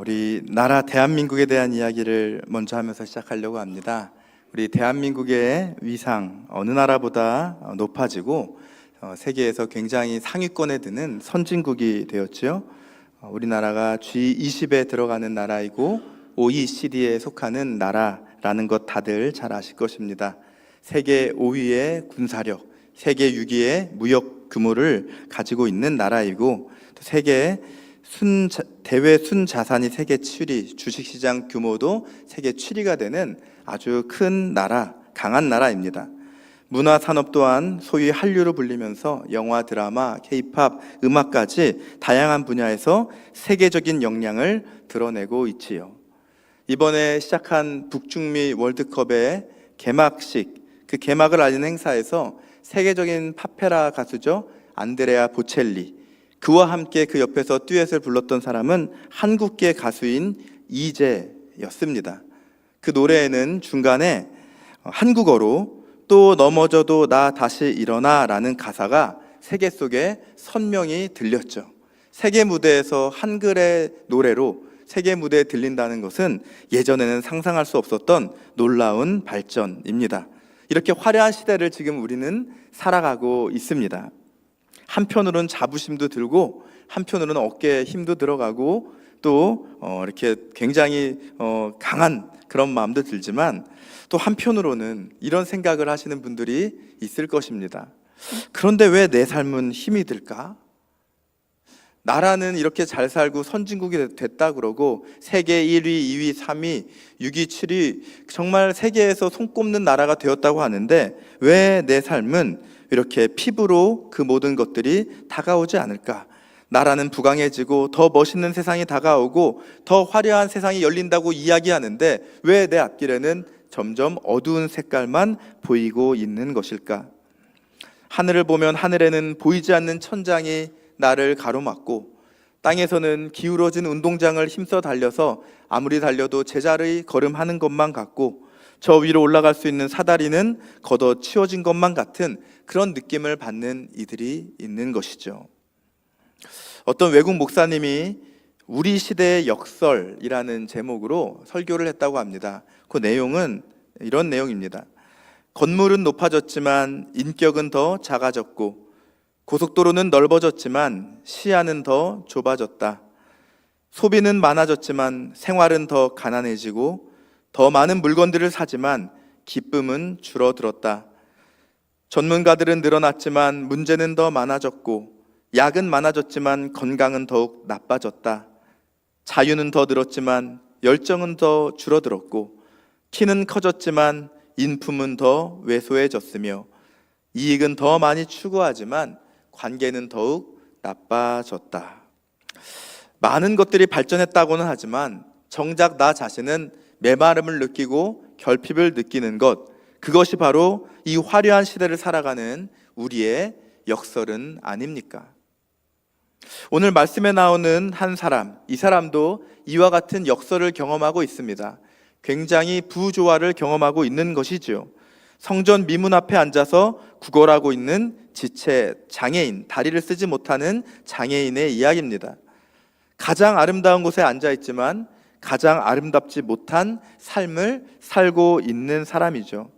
우리 나라 대한민국에 대한 이야기를 먼저 하면서 시작하려고 합니다. 우리 대한민국의 위상 어느 나라보다 높아지고 세계에서 굉장히 상위권에 드는 선진국이 되었죠. 우리나라가 G20에 들어가는 나라이고 OECD에 속하는 나라라는 것 다들 잘 아실 것입니다. 세계 5위의 군사력, 세계 6위의 무역 규모를 가지고 있는 나라이고 또 세계 대외 순자산이 세계 7위, 주식시장 규모도 세계 7위가 되는 아주 큰 나라, 강한 나라입니다. 문화산업 또한 소위 한류로 불리면서 영화, 드라마, K-팝, 음악까지 다양한 분야에서 세계적인 역량을 드러내고 있지요. 이번에 시작한 북중미 월드컵의 개막식, 그 개막을 알리는 행사에서 세계적인 팝페라 가수죠, 안드레아 보첼리, 그와 함께 그 옆에서 듀엣을 불렀던 사람은 한국계 가수인 이재였습니다. 그 노래에는 중간에 한국어로 또 넘어져도 나 다시 일어나 라는 가사가 세계 속에 선명히 들렸죠. 세계 무대에서 한글의 노래로 세계 무대에 들린다는 것은 예전에는 상상할 수 없었던 놀라운 발전입니다. 이렇게 화려한 시대를 지금 우리는 살아가고 있습니다. 한편으로는 자부심도 들고 한편으로는 어깨에 힘도 들어가고 또 이렇게 굉장히 강한 그런 마음도 들지만 또 한편으로는 이런 생각을 하시는 분들이 있을 것입니다. 그런데 왜 내 삶은 힘이 들까? 나라는 이렇게 잘 살고 선진국이 됐다 그러고 세계 1위, 2위, 3위, 6위, 7위 정말 세계에서 손꼽는 나라가 되었다고 하는데 왜 내 삶은 이렇게 피부로 그 모든 것들이 다가오지 않을까? 나라는 부강해지고 더 멋있는 세상이 다가오고 더 화려한 세상이 열린다고 이야기하는데 왜 내 앞길에는 점점 어두운 색깔만 보이고 있는 것일까? 하늘을 보면 하늘에는 보이지 않는 천장이 나를 가로막고 땅에서는 기울어진 운동장을 힘써 달려서 아무리 달려도 제자리 걸음하는 것만 같고 저 위로 올라갈 수 있는 사다리는 걷어치워진 것만 같은 그런 느낌을 받는 이들이 있는 것이죠. 어떤 외국 목사님이 우리 시대의 역설이라는 제목으로 설교를 했다고 합니다. 그 내용은 이런 내용입니다. 건물은 높아졌지만 인격은 더 작아졌고 고속도로는 넓어졌지만 시야는 더 좁아졌다. 소비는 많아졌지만 생활은 더 가난해지고 더 많은 물건들을 사지만 기쁨은 줄어들었다. 전문가들은 늘어났지만 문제는 더 많아졌고 약은 많아졌지만 건강은 더욱 나빠졌다. 자유는 더 늘었지만 열정은 더 줄어들었고 키는 커졌지만 인품은 더 왜소해졌으며 이익은 더 많이 추구하지만 관계는 더욱 나빠졌다. 많은 것들이 발전했다고는 하지만 정작 나 자신은 메마름을 느끼고 결핍을 느끼는 것, 그것이 바로 이 화려한 시대를 살아가는 우리의 역설은 아닙니까? 오늘 말씀에 나오는 한 사람, 이 사람도 이와 같은 역설을 경험하고 있습니다. 굉장히 부조화를 경험하고 있는 것이지요. 성전 미문 앞에 앉아서 구걸하고 있는 지체 장애인, 다리를 쓰지 못하는 장애인의 이야기입니다. 가장 아름다운 곳에 앉아 있지만 가장 아름답지 못한 삶을 살고 있는 사람이죠.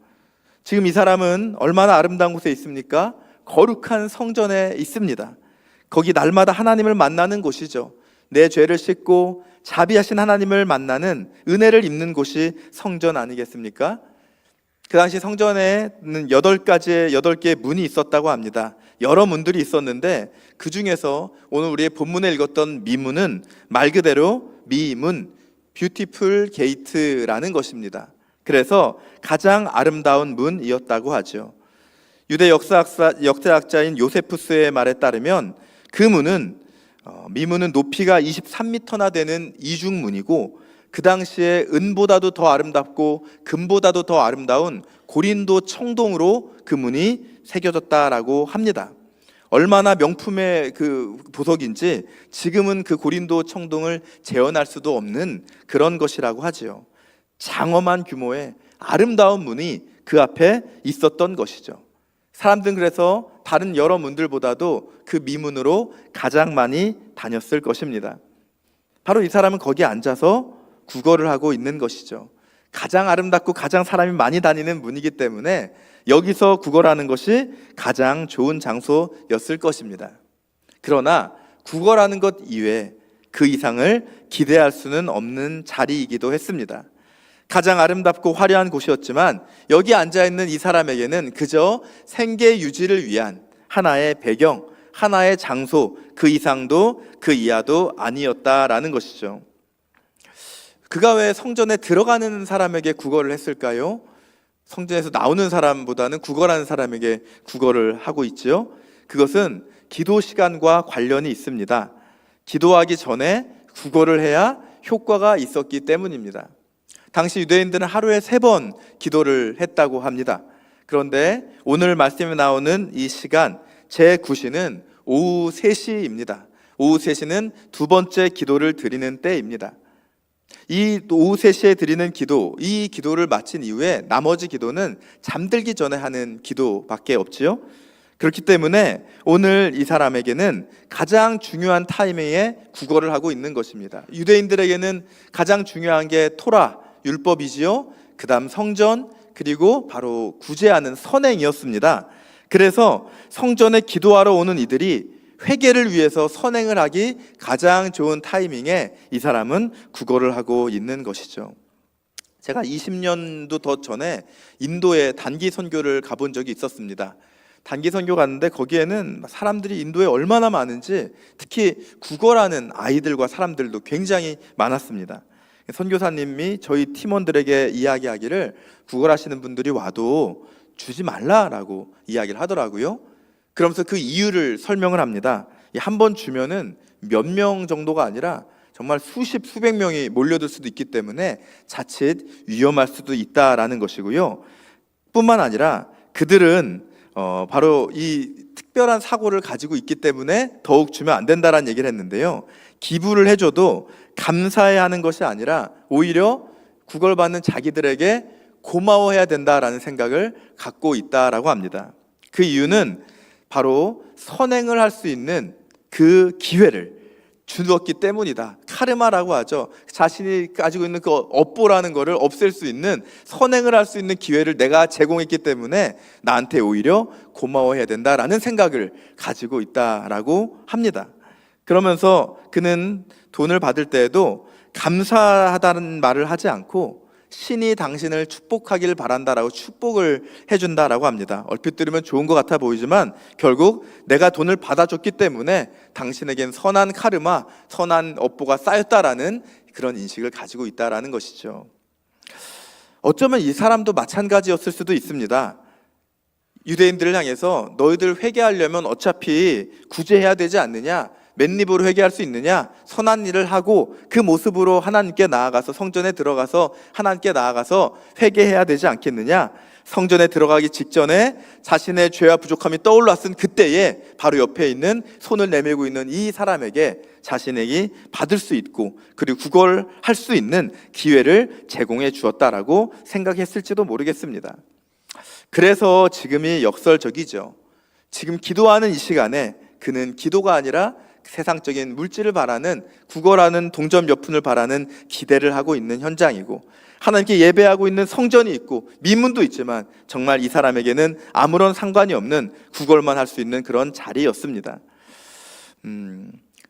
지금 이 사람은 얼마나 아름다운 곳에 있습니까? 거룩한 성전에 있습니다. 거기 날마다 하나님을 만나는 곳이죠. 내 죄를 씻고 자비하신 하나님을 만나는 은혜를 입는 곳이 성전 아니겠습니까? 그 당시 성전에는 8개의 문이 있었다고 합니다. 여러 문들이 있었는데 그 중에서 오늘 우리의 본문에 읽었던 미문은 말 그대로 미문, 뷰티풀 게이트라는 것입니다. 그래서 가장 아름다운 문이었다고 하죠. 유대 역사학자인 요세푸스의 말에 따르면 그 문은 미문은 높이가 23m나 되는 이중문이고 그 당시에 은보다도 더 아름답고 금보다도 더 아름다운 고린도 청동으로 그 문이 새겨졌다라고 합니다. 얼마나 명품의 그 보석인지 지금은 그 고린도 청동을 재현할 수도 없는 그런 것이라고 하지요. 장엄한 규모의 아름다운 문이 그 앞에 있었던 것이죠. 사람들은 그래서 다른 여러 문들보다도 그 미문으로 가장 많이 다녔을 것입니다. 바로 이 사람은 거기에 앉아서 구걸을 하고 있는 것이죠. 가장 아름답고 가장 사람이 많이 다니는 문이기 때문에 여기서 구걸하는 것이 가장 좋은 장소였을 것입니다. 그러나 구걸하는 것 이외에 그 이상을 기대할 수는 없는 자리이기도 했습니다. 가장 아름답고 화려한 곳이었지만 여기 앉아있는 이 사람에게는 그저 생계 유지를 위한 하나의 배경, 하나의 장소, 그 이상도 그 이하도 아니었다라는 것이죠. 그가 왜 성전에 들어가는 사람에게 구걸을 했을까요? 성전에서 나오는 사람보다는 구걸하는 사람에게 구걸을 하고 있죠. 그것은 기도 시간과 관련이 있습니다. 기도하기 전에 구걸을 해야 효과가 있었기 때문입니다. 당시 유대인들은 하루에 3번 기도를 했다고 합니다. 그런데 오늘 말씀에 나오는 이 시간 제9시는 오후 3시입니다. 오후 3시는 두 번째 기도를 드리는 때입니다. 이 오후 3시에 드리는 기도, 이 기도를 마친 이후에 나머지 기도는 잠들기 전에 하는 기도밖에 없지요. 그렇기 때문에 오늘 이 사람에게는 가장 중요한 타이밍에 구걸을 하고 있는 것입니다. 유대인들에게는 가장 중요한 게 토라, 율법이지요. 그 다음 성전, 그리고 바로 구제하는 선행이었습니다. 그래서 성전에 기도하러 오는 이들이 회개를 위해서 선행을 하기 가장 좋은 타이밍에 이 사람은 구걸을 하고 있는 것이죠. 제가 20년도 더 전에 인도에 단기 선교를 가본 적이 있었습니다. 단기 선교 갔는데 거기에는 사람들이 인도에 얼마나 많은지, 특히 구걸하는 아이들과 사람들도 굉장히 많았습니다. 선교사님이 저희 팀원들에게 이야기하기를 구걸하시는 분들이 와도 주지 말라라고 이야기를 하더라고요. 그러면서 그 이유를 설명을 합니다. 한 번 주면은 몇 명 정도가 아니라 정말 수십, 수백 명이 몰려들 수도 있기 때문에 자칫 위험할 수도 있다라는 것이고요. 뿐만 아니라 그들은 바로 이 특별한 사고를 가지고 있기 때문에 더욱 주면 안 된다라는 얘기를 했는데요. 기부를 해줘도 감사해야 하는 것이 아니라 오히려 구걸받는 자기들에게 고마워해야 된다라는 생각을 갖고 있다라고 합니다. 그 이유는 바로 선행을 할 수 있는 그 기회를 주었기 때문이다. 카르마라고 하죠. 자신이 가지고 있는 그 업보라는 거를 없앨 수 있는, 선행을 할 수 있는 기회를 내가 제공했기 때문에 나한테 오히려 고마워해야 된다라는 생각을 가지고 있다라고 합니다. 그러면서 그는 돈을 받을 때에도 감사하다는 말을 하지 않고 신이 당신을 축복하길 바란다라고 축복을 해준다라고 합니다. 얼핏 들으면 좋은 것 같아 보이지만 결국 내가 돈을 받아줬기 때문에 당신에겐 선한 카르마, 선한 업보가 쌓였다라는 그런 인식을 가지고 있다라는 것이죠. 어쩌면 이 사람도 마찬가지였을 수도 있습니다. 유대인들을 향해서 너희들 회개하려면 어차피 구제해야 되지 않느냐, 맨입으로 회개할 수 있느냐, 선한 일을 하고 그 모습으로 하나님께 나아가서 성전에 들어가서 하나님께 나아가서 회개해야 되지 않겠느냐. 성전에 들어가기 직전에 자신의 죄와 부족함이 떠올랐은 그때에 바로 옆에 있는 손을 내밀고 있는 이 사람에게 자신에게 받을 수 있고 그리고 구걸할 수 있는 기회를 제공해 주었다라고 생각했을지도 모르겠습니다. 그래서 지금이 역설적이죠. 지금 기도하는 이 시간에 그는 기도가 아니라 세상적인 물질을 바라는, 구걸하는 동전 몇 푼을 바라는 기대를 하고 있는 현장이고, 하나님께 예배하고 있는 성전이 있고 미문도 있지만 정말 이 사람에게는 아무런 상관이 없는 구걸만 할 수 있는 그런 자리였습니다.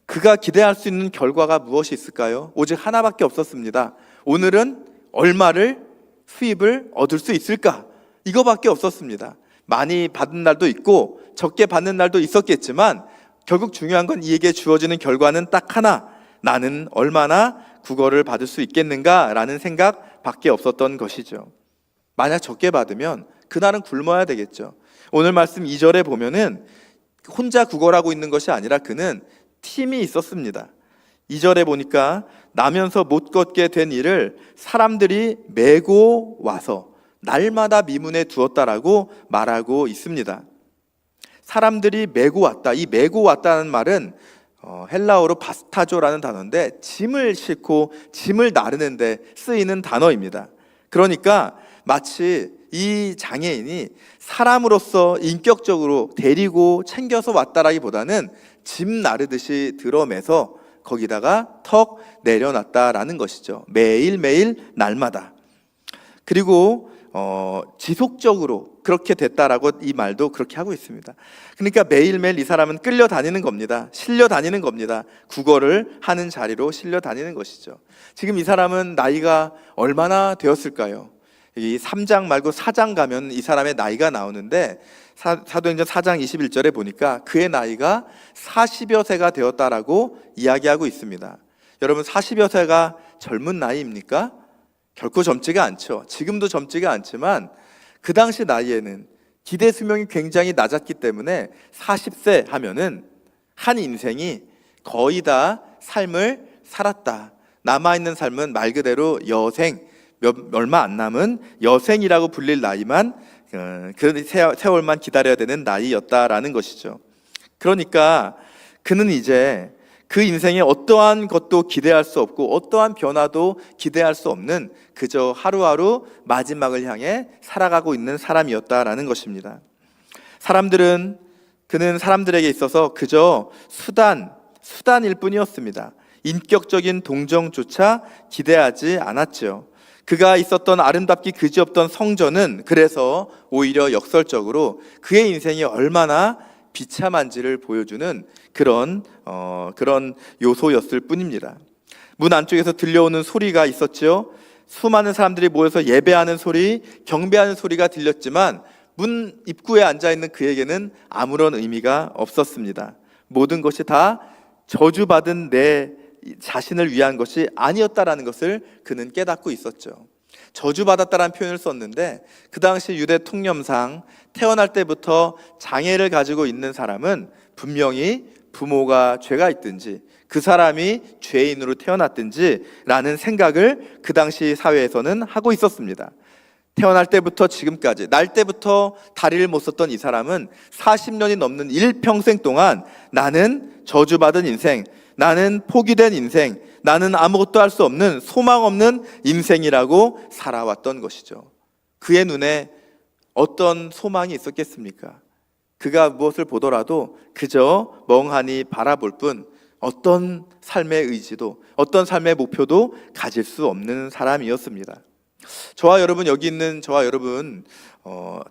그가 기대할 수 있는 결과가 무엇이 있을까요? 오직 하나밖에 없었습니다. 오늘은 얼마를 수입을 얻을 수 있을까? 이거밖에 없었습니다. 많이 받은 날도 있고 적게 받는 날도 있었겠지만 결국 중요한 건 이에게 주어지는 결과는 딱 하나, 나는 얼마나 구걸을 받을 수 있겠는가라는 생각밖에 없었던 것이죠. 만약 적게 받으면 그날은 굶어야 되겠죠. 오늘 말씀 2절에 보면은 혼자 구걸하고 있는 것이 아니라 그는 팀이 있었습니다. 2절에 보니까 나면서 못 걷게 된 이를 사람들이 메고 와서 날마다 미문에 두었다라고 말하고 있습니다. 사람들이 메고 왔다. 이 메고 왔다는 말은 헬라어로 바스타조라는 단어인데 짐을 싣고 짐을 나르는데 쓰이는 단어입니다. 그러니까 마치 이 장애인이 사람으로서 인격적으로 데리고 챙겨서 왔다라기보다는 짐 나르듯이 들어매서 거기다가 턱 내려놨다라는 것이죠. 매일매일 날마다. 그리고 지속적으로 그렇게 됐다라고 이 말도 그렇게 하고 있습니다. 그러니까 매일매일 이 사람은 끌려다니는 겁니다. 실려다니는 겁니다. 국어를 하는 자리로 실려다니는 것이죠. 지금 이 사람은 나이가 얼마나 되었을까요? 이 3장 말고 4장 가면 이 사람의 나이가 나오는데 사도행전 4장 21절에 보니까 그의 나이가 40여 세가 되었다라고 이야기하고 있습니다. 여러분 40여 세가 젊은 나이입니까? 결코 젊지가 않죠. 지금도 젊지가 않지만 그 당시 나이에는 기대 수명이 굉장히 낮았기 때문에 40세 하면은 한 인생이 거의 다 삶을 살았다. 남아있는 삶은 말 그대로 여생, 얼마 안 남은 여생이라고 불릴 나이만, 그 세월만 기다려야 되는 나이였다라는 것이죠. 그러니까 그는 이제 그 인생에 어떠한 것도 기대할 수 없고 어떠한 변화도 기대할 수 없는 그저 하루하루 마지막을 향해 살아가고 있는 사람이었다라는 것입니다. 그는 사람들에게 있어서 그저 수단일 뿐이었습니다. 인격적인 동정조차 기대하지 않았죠. 그가 있었던 아름답기 그지없던 성전은 그래서 오히려 역설적으로 그의 인생이 얼마나 비참한지를 보여주는 그런 요소였을 뿐입니다. 문 안쪽에서 들려오는 소리가 있었죠. 수많은 사람들이 모여서 예배하는 소리, 경배하는 소리가 들렸지만 문 입구에 앉아있는 그에게는 아무런 의미가 없었습니다. 모든 것이 다 저주받은 내 자신을 위한 것이 아니었다라는 것을 그는 깨닫고 있었죠. 저주받았다라는 표현을 썼는데 그 당시 유대 통념상 태어날 때부터 장애를 가지고 있는 사람은 분명히 부모가 죄가 있든지 그 사람이 죄인으로 태어났든지 라는 생각을 그 당시 사회에서는 하고 있었습니다. 태어날 때부터 지금까지 날 때부터 다리를 못 썼던 이 사람은 40년이 넘는 일평생 동안 나는 저주받은 인생, 나는 포기된 인생, 나는 아무것도 할 수 없는 소망 없는 인생이라고 살아왔던 것이죠. 그의 눈에 어떤 소망이 있었겠습니까? 그가 무엇을 보더라도 그저 멍하니 바라볼 뿐 어떤 삶의 의지도 어떤 삶의 목표도 가질 수 없는 사람이었습니다. 여기 있는 저와 여러분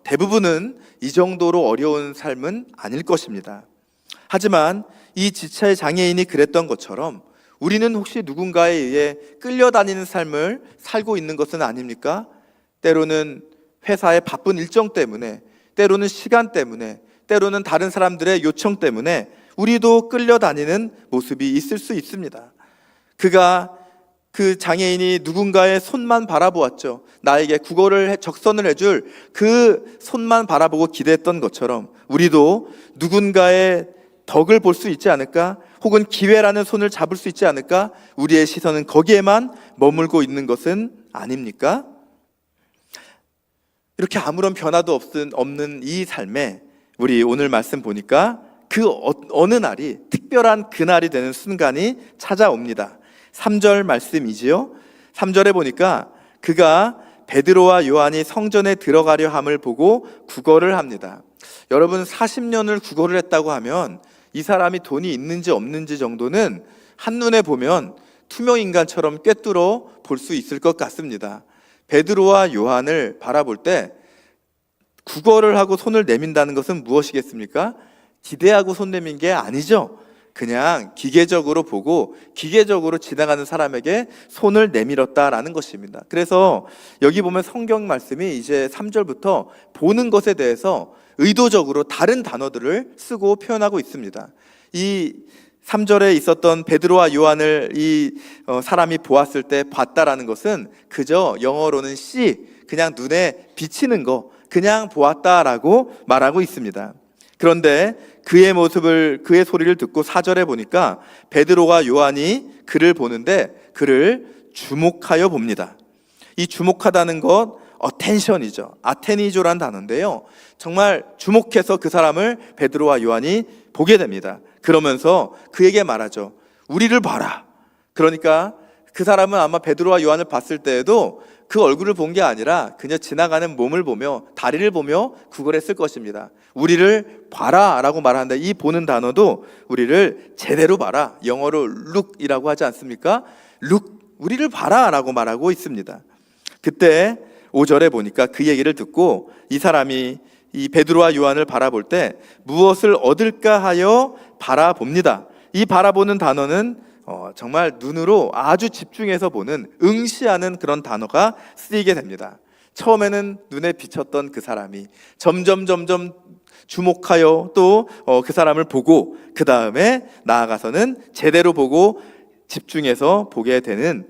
대부분은 이 정도로 어려운 삶은 아닐 것입니다. 하지만 이 지체 장애인이 그랬던 것처럼 우리는 혹시 누군가에 의해 끌려다니는 삶을 살고 있는 것은 아닙니까? 때로는 회사의 바쁜 일정 때문에, 때로는 시간 때문에, 때로는 다른 사람들의 요청 때문에 우리도 끌려다니는 모습이 있을 수 있습니다. 그 장애인이 누군가의 손만 바라보았죠. 나에게 적선을 해줄 그 손만 바라보고 기대했던 것처럼 우리도 누군가의 덕을 볼 수 있지 않을까? 혹은 기회라는 손을 잡을 수 있지 않을까? 우리의 시선은 거기에만 머물고 있는 것은 아닙니까? 이렇게 아무런 변화도 없는 이 삶에 우리 오늘 말씀 보니까 그 어느 날이 특별한 그날이 되는 순간이 찾아옵니다. 3절 말씀이지요. 3절에 보니까 그가 베드로와 요한이 성전에 들어가려 함을 보고 구걸을 합니다. 여러분 40년을 구걸을 했다고 하면 이 사람이 돈이 있는지 없는지 정도는 한눈에 보면 투명인간처럼 꿰뚫어 볼 수 있을 것 같습니다. 베드로와 요한을 바라볼 때 구걸을 하고 손을 내민다는 것은 무엇이겠습니까? 기대하고 손 내민 게 아니죠. 그냥 기계적으로 보고 기계적으로 지나가는 사람에게 손을 내밀었다라는 것입니다. 그래서 여기 보면 성경 말씀이 이제 3절부터 보는 것에 대해서 의도적으로 다른 단어들을 쓰고 표현하고 있습니다. 이 3절에 있었던 베드로와 요한을 이 사람이 보았을 때 봤다라는 것은 그저 영어로는 see, 그냥 눈에 비치는 거, 그냥 보았다라고 말하고 있습니다. 그런데 그의 소리를 듣고 4절에 보니까 베드로와 요한이 그를 보는데 그를 주목하여 봅니다. 이 주목하다는 것 attention이죠. 아테니조라는 단어인데요. 정말 주목해서 그 사람을 베드로와 요한이 보게 됩니다. 그러면서 그에게 말하죠. 우리를 봐라. 그러니까 그 사람은 아마 베드로와 요한을 봤을 때에도 그 얼굴을 본 게 아니라 그냥 지나가는 몸을 보며 다리를 보며 구걸했을 것입니다. 우리를 봐라 라고 말하는데, 이 보는 단어도 우리를 제대로 봐라, 영어로 look이라고 하지 않습니까? look, 우리를 봐라 라고 말하고 있습니다. 그때 5절에 보니까 그 얘기를 듣고 이 사람이 이 베드로와 요한을 바라볼 때 무엇을 얻을까 하여 바라봅니다. 이 바라보는 단어는 정말 눈으로 아주 집중해서 보는, 응시하는 그런 단어가 쓰이게 됩니다. 처음에는 눈에 비쳤던 그 사람이 점점 주목하여 또 그 사람을 보고, 그 다음에 나아가서는 제대로 보고 집중해서 보게 되는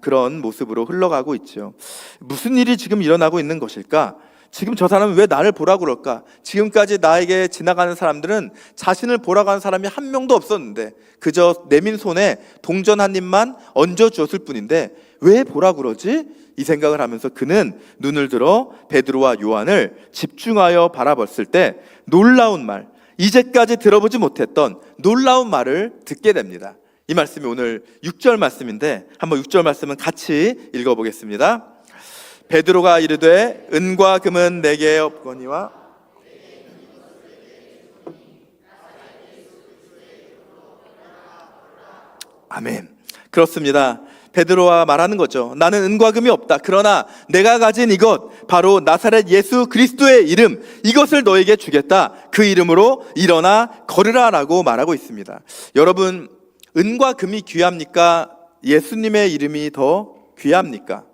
그런 모습으로 흘러가고 있죠. 무슨 일이 지금 일어나고 있는 것일까? 지금 저 사람은 왜 나를 보라고 그럴까? 지금까지 나에게 지나가는 사람들은 자신을 보라고 하는 사람이 한 명도 없었는데 그저 내민 손에 동전 한 입만 얹어주었을 뿐인데 왜 보라고 그러지? 이 생각을 하면서 그는 눈을 들어 베드로와 요한을 집중하여 바라봤을 때 놀라운 말, 이제까지 들어보지 못했던 놀라운 말을 듣게 됩니다. 이 말씀이 오늘 6절 말씀인데 한번 6절 말씀은 같이 읽어보겠습니다. 베드로가 이르되 은과 금은 내게 없거니와 아멘. 그렇습니다. 베드로와 말하는 거죠. 나는 은과 금이 없다. 그러나 내가 가진 이것, 바로 나사렛 예수 그리스도의 이름, 이것을 너에게 주겠다. 그 이름으로 일어나 걸으라 라고 말하고 있습니다. 여러분, 은과 금이 귀합니까? 예수님의 이름이 더 귀합니까?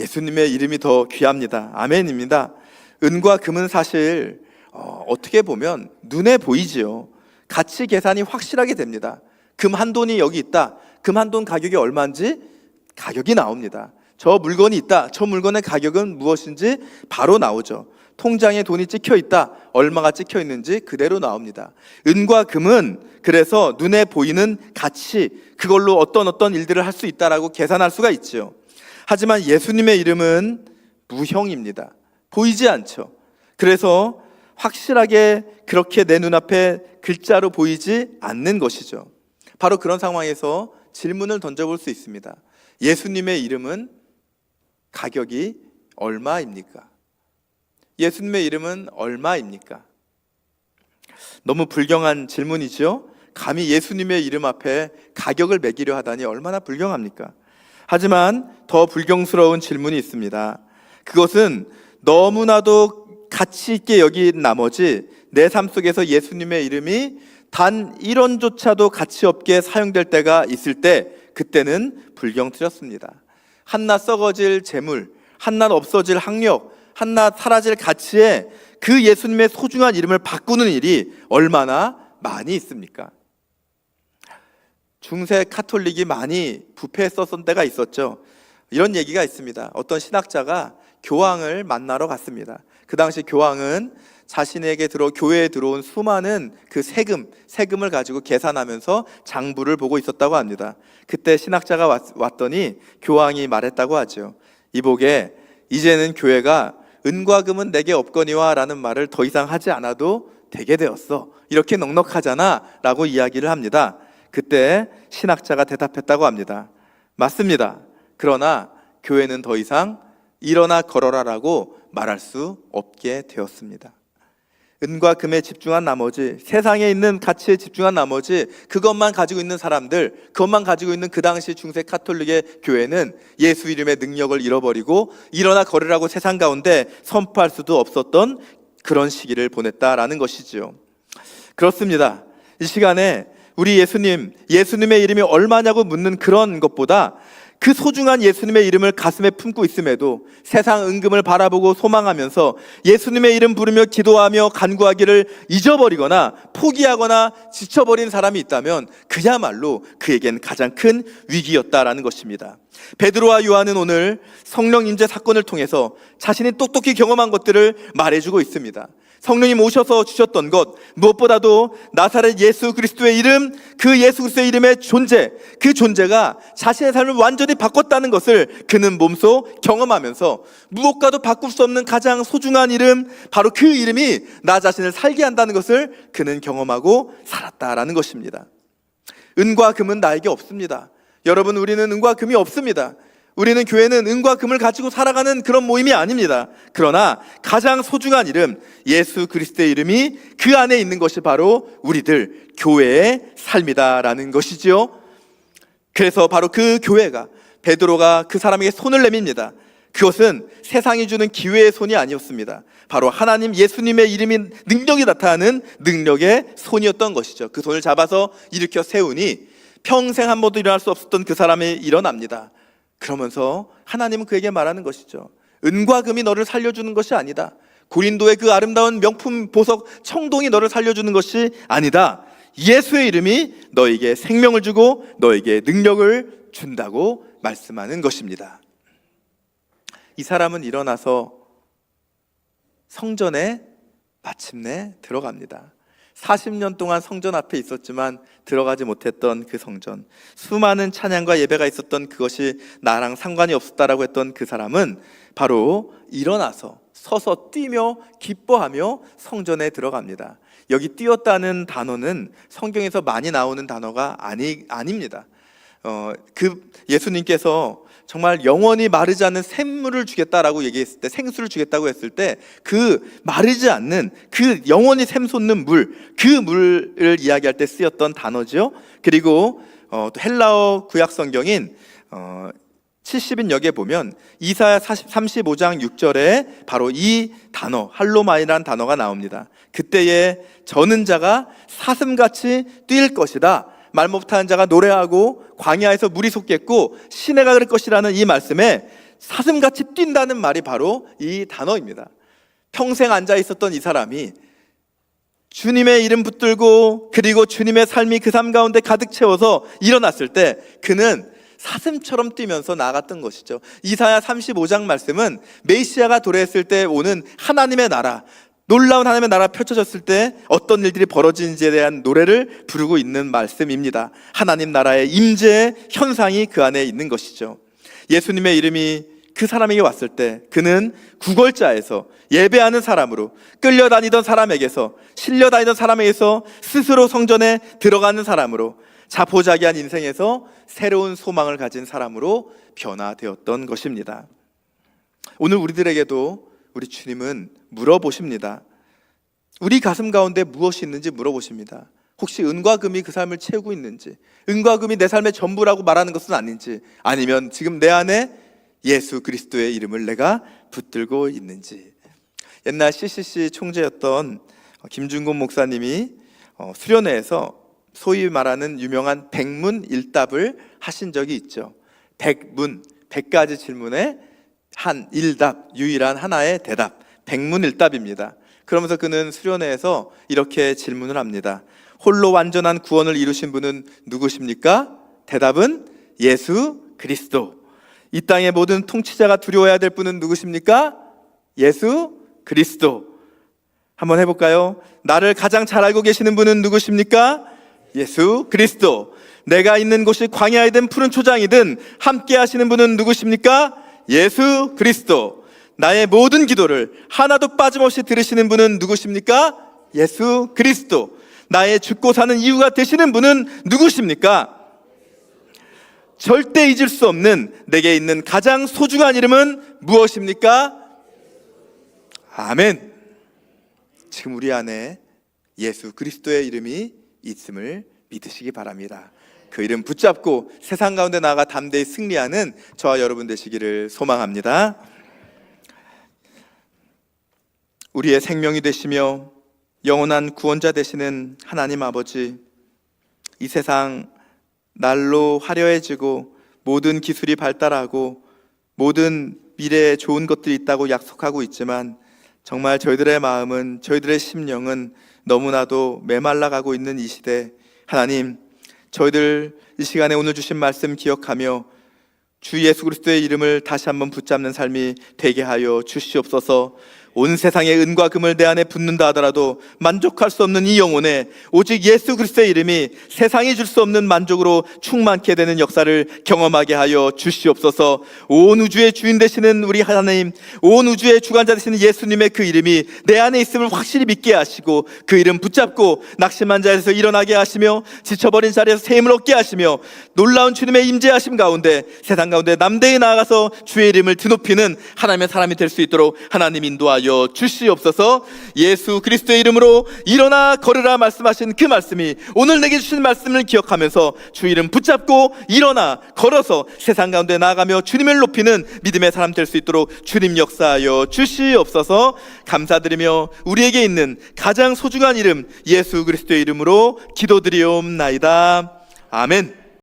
예수님의 이름이 더 귀합니다. 아멘입니다. 은과 금은 사실 어떻게 보면 눈에 보이지요. 가치 계산이 확실하게 됩니다. 금 한 돈이 여기 있다. 금 한 돈 가격이 얼마인지 가격이 나옵니다. 저 물건이 있다. 저 물건의 가격은 무엇인지 바로 나오죠. 통장에 돈이 찍혀 있다. 얼마가 찍혀 있는지 그대로 나옵니다. 은과 금은 그래서 눈에 보이는 가치, 그걸로 어떤 일들을 할 수 있다라고 계산할 수가 있죠. 하지만 예수님의 이름은 무형입니다. 보이지 않죠. 그래서 확실하게 그렇게 내 눈앞에 글자로 보이지 않는 것이죠. 바로 그런 상황에서 질문을 던져볼 수 있습니다. 예수님의 이름은 가격이 얼마입니까? 예수님의 이름은 얼마입니까? 너무 불경한 질문이죠. 감히 예수님의 이름 앞에 가격을 매기려 하다니 얼마나 불경합니까? 하지만 더 불경스러운 질문이 있습니다. 그것은 너무나도 가치 있게 여긴 나머지 내 삶 속에서 예수님의 이름이 단 1원조차도 가치 없게 사용될 때가 있을 때, 그때는 불경스럽습니다. 한낱 썩어질 재물, 한낱 없어질 학력, 한낱 사라질 가치에 그 예수님의 소중한 이름을 바꾸는 일이 얼마나 많이 있습니까? 중세 카톨릭이 많이 부패했었던 때가 있었죠. 이런 얘기가 있습니다. 어떤 신학자가 교황을 만나러 갔습니다. 그 당시 교황은 자신에게 교회에 들어온 수많은 그 세금을 가지고 계산하면서 장부를 보고 있었다고 합니다. 그때 신학자가 왔더니 교황이 말했다고 하죠. 이보게, 이제는 교회가 은과 금은 내게 없거니와 라는 말을 더 이상 하지 않아도 되게 되었어. 이렇게 넉넉하잖아 라고 이야기를 합니다. 그때 신학자가 대답했다고 합니다. 맞습니다. 그러나 교회는 더 이상 일어나 걸어라 라고 말할 수 없게 되었습니다. 은과 금에 집중한 나머지, 세상에 있는 가치에 집중한 나머지 그것만 가지고 있는 사람들, 그것만 가지고 있는 그 당시 중세 카톨릭의 교회는 예수 이름의 능력을 잃어버리고 일어나 걸으라고 세상 가운데 선포할 수도 없었던 그런 시기를 보냈다라는 것이지요. 그렇습니다. 이 시간에 우리 예수님의 이름이 얼마냐고 묻는 그런 것보다 그 소중한 예수님의 이름을 가슴에 품고 있음에도 세상 은금을 바라보고 소망하면서 예수님의 이름 부르며 기도하며 간구하기를 잊어버리거나 포기하거나 지쳐버린 사람이 있다면 그야말로 그에겐 가장 큰 위기였다라는 것입니다. 베드로와 요한은 오늘 성령 임재 사건을 통해서 자신이 똑똑히 경험한 것들을 말해주고 있습니다. 성령님 오셔서 주셨던 것, 무엇보다도 나사렛 예수 그리스도의 이름, 그 예수 그리스도의 이름의 존재, 그 존재가 자신의 삶을 완전히 바꿨다는 것을 그는 몸소 경험하면서 무엇과도 바꿀 수 없는 가장 소중한 이름, 바로 그 이름이 나 자신을 살게 한다는 것을 그는 경험하고 살았다라는 것입니다. 은과 금은 나에게 없습니다. 여러분, 우리는 은과 금이 없습니다. 우리는 교회는 은과 금을 가지고 살아가는 그런 모임이 아닙니다. 그러나 가장 소중한 이름, 예수 그리스도의 이름이 그 안에 있는 것이 바로 우리들 교회의 삶이다라는 것이지요. 그래서 바로 그 교회가, 베드로가 그 사람에게 손을 내밉니다. 그것은 세상이 주는 기회의 손이 아니었습니다. 바로 하나님 예수님의 이름이 능력이 나타나는 능력의 손이었던 것이죠. 그 손을 잡아서 일으켜 세우니 평생 한 번도 일어날 수 없었던 그 사람이 일어납니다. 그러면서 하나님은 그에게 말하는 것이죠. 은과 금이 너를 살려주는 것이 아니다. 고린도의 그 아름다운 명품 보석 청동이 너를 살려주는 것이 아니다. 예수의 이름이 너에게 생명을 주고 너에게 능력을 준다고 말씀하는 것입니다. 이 사람은 일어나서 성전에 마침내 들어갑니다. 40년 동안 성전 앞에 있었지만 들어가지 못했던 그 성전, 수많은 찬양과 예배가 있었던 그것이 나랑 상관이 없었다라고 했던 그 사람은 바로 일어나서 서서 뛰며 기뻐하며 성전에 들어갑니다. 여기 뛰었다는 단어는 성경에서 많이 나오는 단어가 아닙니다. 예수님께서 정말 영원히 마르지 않는 샘물을 주겠다라고 얘기했을 때, 생수를 주겠다고 했을 때 그 마르지 않는 그 영원히 샘솟는 물, 그 물을 이야기할 때 쓰였던 단어죠. 그리고 또 헬라어 구약 성경인 70인역에 보면 이사야 35장 6절에 바로 이 단어 할로마이라는 단어가 나옵니다. 그때에 저는 자가 사슴같이 뛸 것이다, 말 못하는 자가 노래하고 광야에서 물이 솟겠고 시내가 그럴 것이라는 이 말씀에 사슴같이 뛴다는 말이 바로 이 단어입니다. 평생 앉아 있었던 이 사람이 주님의 이름 붙들고 그리고 주님의 삶이 그 삶 가운데 가득 채워서 일어났을 때 그는 사슴처럼 뛰면서 나아갔던 것이죠. 이사야 35장 말씀은 메시아가 도래했을 때 오는 하나님의 나라, 놀라운 하나님의 나라 펼쳐졌을 때 어떤 일들이 벌어지는지에 대한 노래를 부르고 있는 말씀입니다. 하나님 나라의 임재의 현상이 그 안에 있는 것이죠. 예수님의 이름이 그 사람에게 왔을 때 그는 구걸자에서 예배하는 사람으로, 끌려다니던 사람에게서, 실려다니던 사람에게서 스스로 성전에 들어가는 사람으로, 자포자기한 인생에서 새로운 소망을 가진 사람으로 변화되었던 것입니다. 오늘 우리들에게도 우리 주님은 물어보십니다. 우리 가슴 가운데 무엇이 있는지 물어보십니다. 혹시 은과 금이 그 삶을 채우고 있는지, 은과 금이 내 삶의 전부라고 말하는 것은 아닌지, 아니면 지금 내 안에 예수 그리스도의 이름을 내가 붙들고 있는지. 옛날 CCC 총재였던 김준곤 목사님이 수련회에서 소위 말하는 유명한 백문일답을 하신 적이 있죠. 100가지 질문에 한 일답, 유일한 하나의 대답, 백문일답입니다. 그러면서 그는 수련회에서 이렇게 질문을 합니다. 홀로 완전한 구원을 이루신 분은 누구십니까? 대답은 예수 그리스도. 이 땅의 모든 통치자가 두려워해야 될 분은 누구십니까? 예수 그리스도. 한번 해볼까요? 나를 가장 잘 알고 계시는 분은 누구십니까? 예수 그리스도. 내가 있는 곳이 광야이든 푸른 초장이든 함께 하시는 분은 누구십니까? 예수 그리스도. 나의 모든 기도를 하나도 빠짐없이 들으시는 분은 누구십니까? 예수 그리스도. 나의 죽고 사는 이유가 되시는 분은 누구십니까? 절대 잊을 수 없는 내게 있는 가장 소중한 이름은 무엇입니까? 아멘. 지금 우리 안에 예수 그리스도의 이름이 있음을 믿으시기 바랍니다. 그 이름 붙잡고 세상 가운데 나아가 담대히 승리하는 저와 여러분 되시기를 소망합니다. 우리의 생명이 되시며 영원한 구원자 되시는 하나님 아버지, 이 세상 날로 화려해지고 모든 기술이 발달하고 모든 미래에 좋은 것들이 있다고 약속하고 있지만 정말 저희들의 마음은, 저희들의 심령은 너무나도 메말라가고 있는 이 시대, 하나님, 저희들 이 시간에 오늘 주신 말씀 기억하며 주 예수 그리스도의 이름을 다시 한번 붙잡는 삶이 되게 하여 주시옵소서. 온 세상의 은과 금을 내 안에 붓는다 하더라도 만족할 수 없는 이 영혼에 오직 예수 그리스도의 이름이 세상이 줄 수 없는 만족으로 충만케 되는 역사를 경험하게 하여 주시옵소서. 온 우주의 주인 되시는 우리 하나님, 온 우주의 주관자 되시는 예수님의 그 이름이 내 안에 있음을 확실히 믿게 하시고 그 이름 붙잡고 낙심한 자에서 일어나게 하시며 지쳐버린 자리에서 새 힘을 얻게 하시며 놀라운 주님의 임재하심 가운데 세상 가운데 남대히 나아가서 주의 이름을 드높이는 하나님의 사람이 될 수 있도록 하나님 인도하여 주시옵소서. 예수 그리스도의 이름으로 일어나 걸으라 말씀하신 그 말씀이 오늘 내게 주신 말씀을 기억하면서 주 이름 붙잡고 일어나 걸어서 세상 가운데 나아가며 주님을 높이는 믿음의 사람 될 수 있도록 주님 역사하여 주시옵소서. 감사드리며 우리에게 있는 가장 소중한 이름 예수 그리스도의 이름으로 기도드리옵나이다. 아멘.